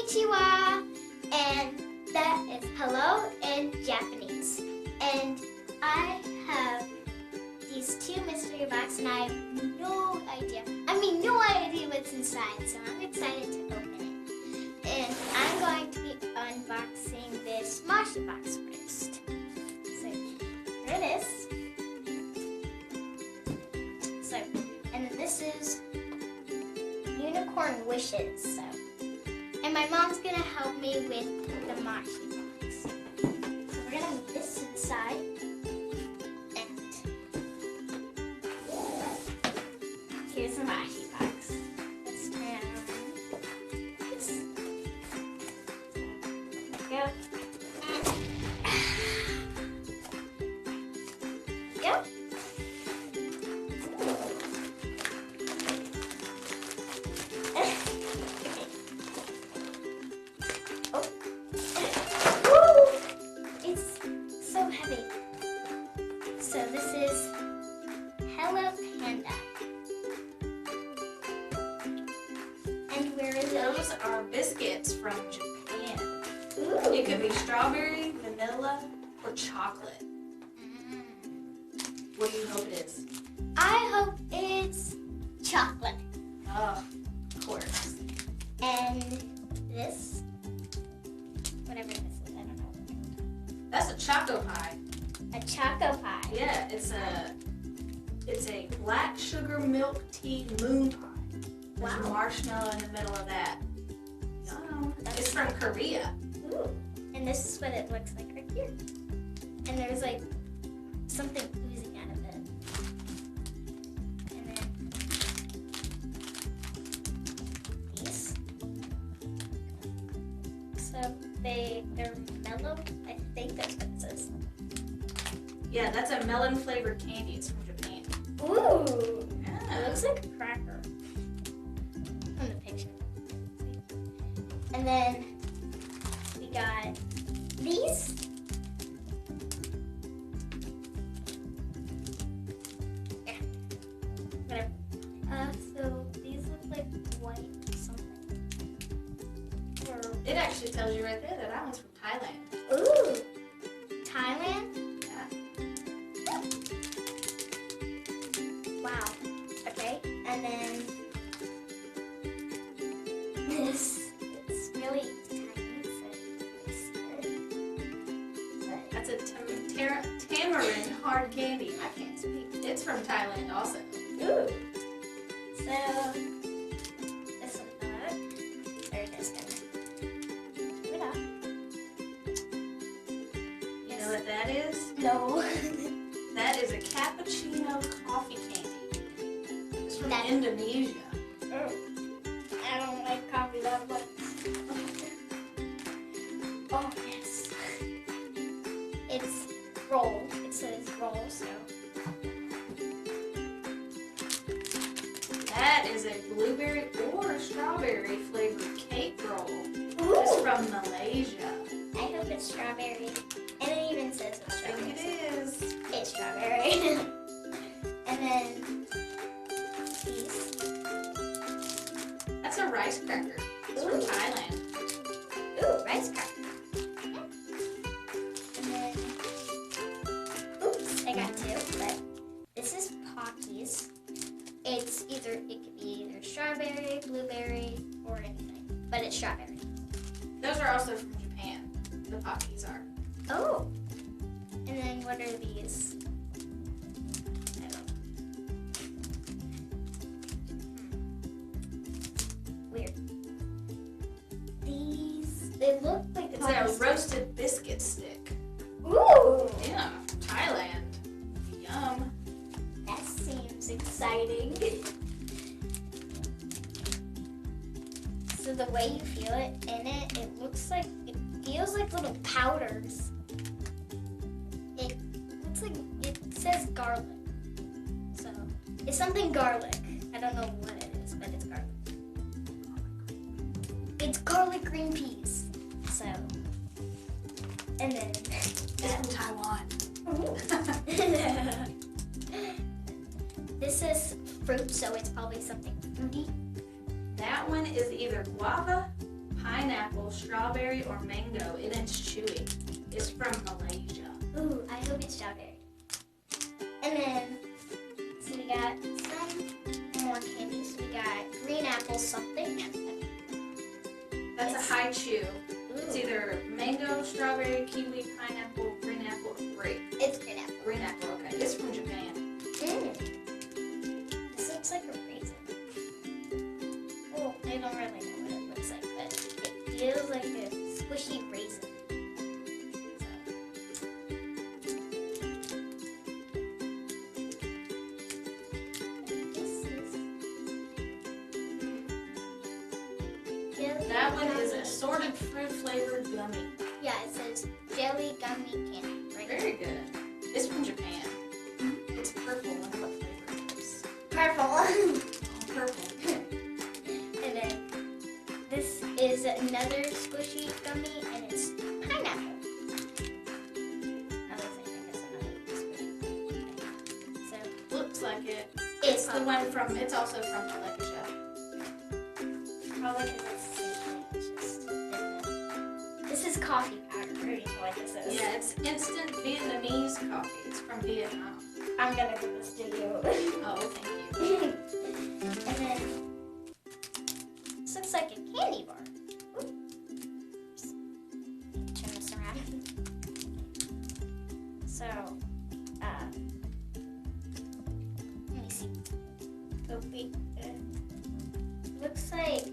Konnichiwa, and that is hello in Japanese. And I have these two mystery boxes, and I have no idea what's inside, so I'm excited to open it. And I'm going to be unboxing this Mashi box first. So here it is. So, and this is Unicorn Wishes. So, and my mom's gonna help me with the Mashi box. So we're gonna move this to the side. And here's the Mashi box. Let's turn it around. This. There we go. Yep. So this is Hello Panda. And where is it? Those are biscuits from Japan. Ooh. It could be strawberry, vanilla, or chocolate. What do you hope it is? I hope it's chocolate. Oh, of course. And this, whatever this is, I don't know. That's a choco pie. A choco pie. Yeah, it's a black sugar milk tea moon pie. There's Wow. marshmallow in the middle of that. Yum. It's from Korea. Ooh. And this is what it looks like right here. And there's like something oozing out of it. And then these. So they're mellow. I think that's what it says. Yeah, that's a melon flavored candy. It's from Japan. Ooh. Yeah. It looks like a cracker from the picture. And then we got these. Yeah. Whatever. So these look like white something. Or It actually tells you right there that that one's from Thailand. ooh. Thailand? Yeah. Wow. Okay. And then this it's really tiny, so you see it. That's a tamarind hard candy. I can't speak. It's from Thailand also. Ooh. So this one out. They're just gonna chew it up. You know what that is? No. That is a cappuccino coffee candy. It's from That- Indonesia. I don't like coffee that much. Oh yes. It's roll. It says roll, so That is a blueberry or strawberry flavored cake roll. It's from Malaysia. I hope it's strawberry. And it even says it's I think strawberry. it is. It's strawberry. And then these. That's a rice cracker. It's from Ooh. Thailand. Ooh, rice cracker. And then, oops, I got two, but this is Pockies. It could be either strawberry, blueberry, or anything, but it's strawberry. Those are also from Japan. The Pockies are. Oh, and then what are these? I don't know. Weird. These, they look like It's Pocky a sticks. roasted biscuit stick. Ooh, Yeah, Thailand. Yum. that seems exciting. So the way you feel it in it, it feels like little powders. It looks like, it says garlic. So it's something garlic. I don't know what it is, but it's garlic. It's garlic green peas. So, and then It's from Taiwan. this is fruit, so it's probably something fruity. That one is either guava, pineapple, strawberry, or mango, and it's chewy. It's from Malaysia. Ooh, I hope it's strawberry. And then, so we got some more candies. We got green apple something. That's a high chew. Ooh. It's either mango, strawberry, kiwi, pineapple, green apple, or grape. It's green apple. Green apple, okay. It's from Japan. This looks like a raisin. Well, I don't really know what it looks like, but it feels like a squishy raisin. That one is assorted fruit flavored gummy. Yeah, it says jelly gummy candy, right? Very good. It's from Japan. It's purple. I wonder what flavor it is. Purple. Oh, purple. And then this is another squishy gummy, and it's pineapple. That looks like I guess another squishy gummy. So Looks like it. it's The one from, it's also from Malaysia. probably because it's seasoned. It's just different. This is coffee powder. I already know what this is. Yeah, it's instant Vietnamese coffee. It's from Vietnam. I'm gonna give this to you. Oh, thank you. And then this looks like a candy bar. Ooh. Just turn this around. So, let me see. Oh, wait. Looks like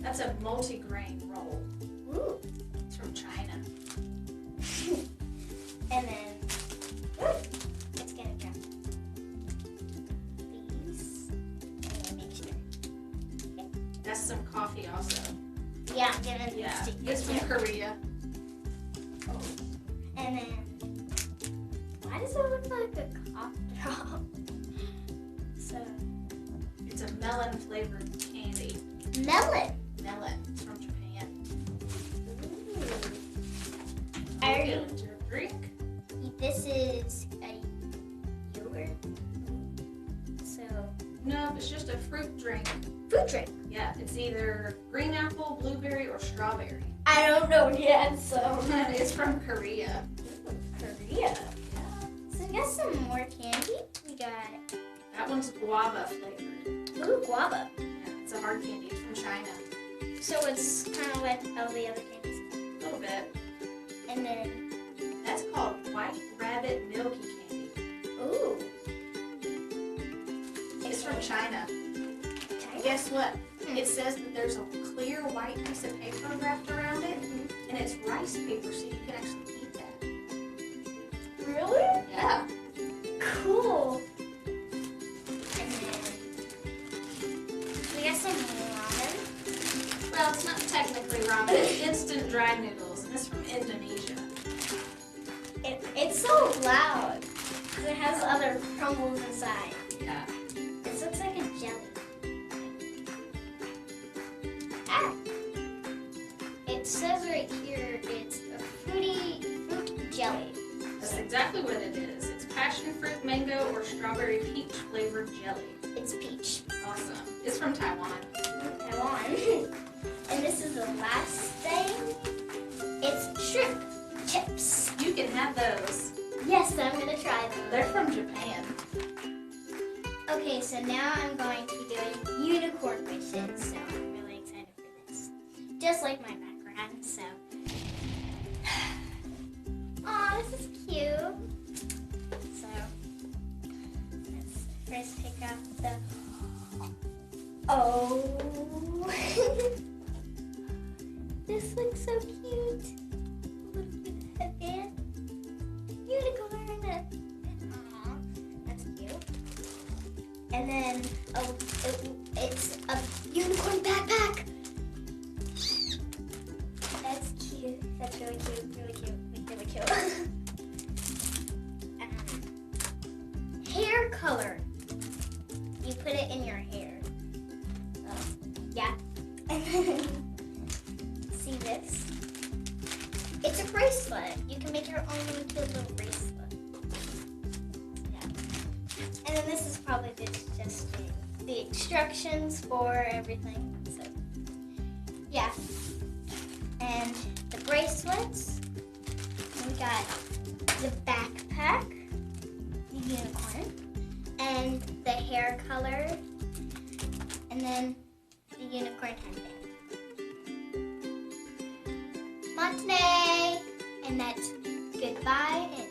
That's a multi-grain roll. ooh. It's from China. And then it's gonna drop these. And make sure. That's some coffee also. Yeah, I'm giving Yeah, this to you. it's from Korea. Oh. And then, why does it look like a cough drop? So, It's a melon flavored candy. melon. Melon. It's from Japan. Ooh. I I already already- your drink. This is a yogurt. So, No, it's just a fruit drink. fruit drink. Yeah, it's either green apple, blueberry, or strawberry. I don't know yet, so. It's from Korea. Korea. So we got some more candy. We got, That one's guava flavored. ooh, guava. Yeah, it's a hard candy. It's from China. So it's kind of like all the other candies. A little bit. And then, That's called White Rabbit Milky Candy. ooh. It's from China. China? Guess what? It says that there's a clear white piece of paper wrapped around it, and it's rice paper, so you can actually eat that. Really? Yeah. Cool. And then we got some ramen. Well, it's not technically ramen. It's instant dry noodles, and it's from Indonesia. It's so loud. 'Cause it has other crumbles inside. Yeah. This looks like a jelly. Ah! It says right here it's a fruit jelly. That's exactly what it is. It's passion fruit, mango, or strawberry peach flavored jelly. It's peach. Awesome. It's from Taiwan. Taiwan. And this is the last thing. It's shrimp chips. You can have those. Yes, I'm gonna try them. They're from Japan. Okay, so now I'm going to be doing unicorn wishes. So I'm really excited for this. Just like my background, so. Aw, this is cute. So, let's first pick up the. Oh. This looks so cute. A little bit of headband. Unicorn. Aw, that's cute. And then it's a unicorn backpack. That's cute. That's really cute. Really cute. Really cute. Hair color. You put it in your hair. Yeah. And then see this? It's a bracelet. You can make your own cute little bracelet. Yeah. And then this is probably just the instructions for everything. So, yeah. And the bracelets. We got the backpack, the unicorn, and the hair color, and then the unicorn headband. Matane! And that's goodbye.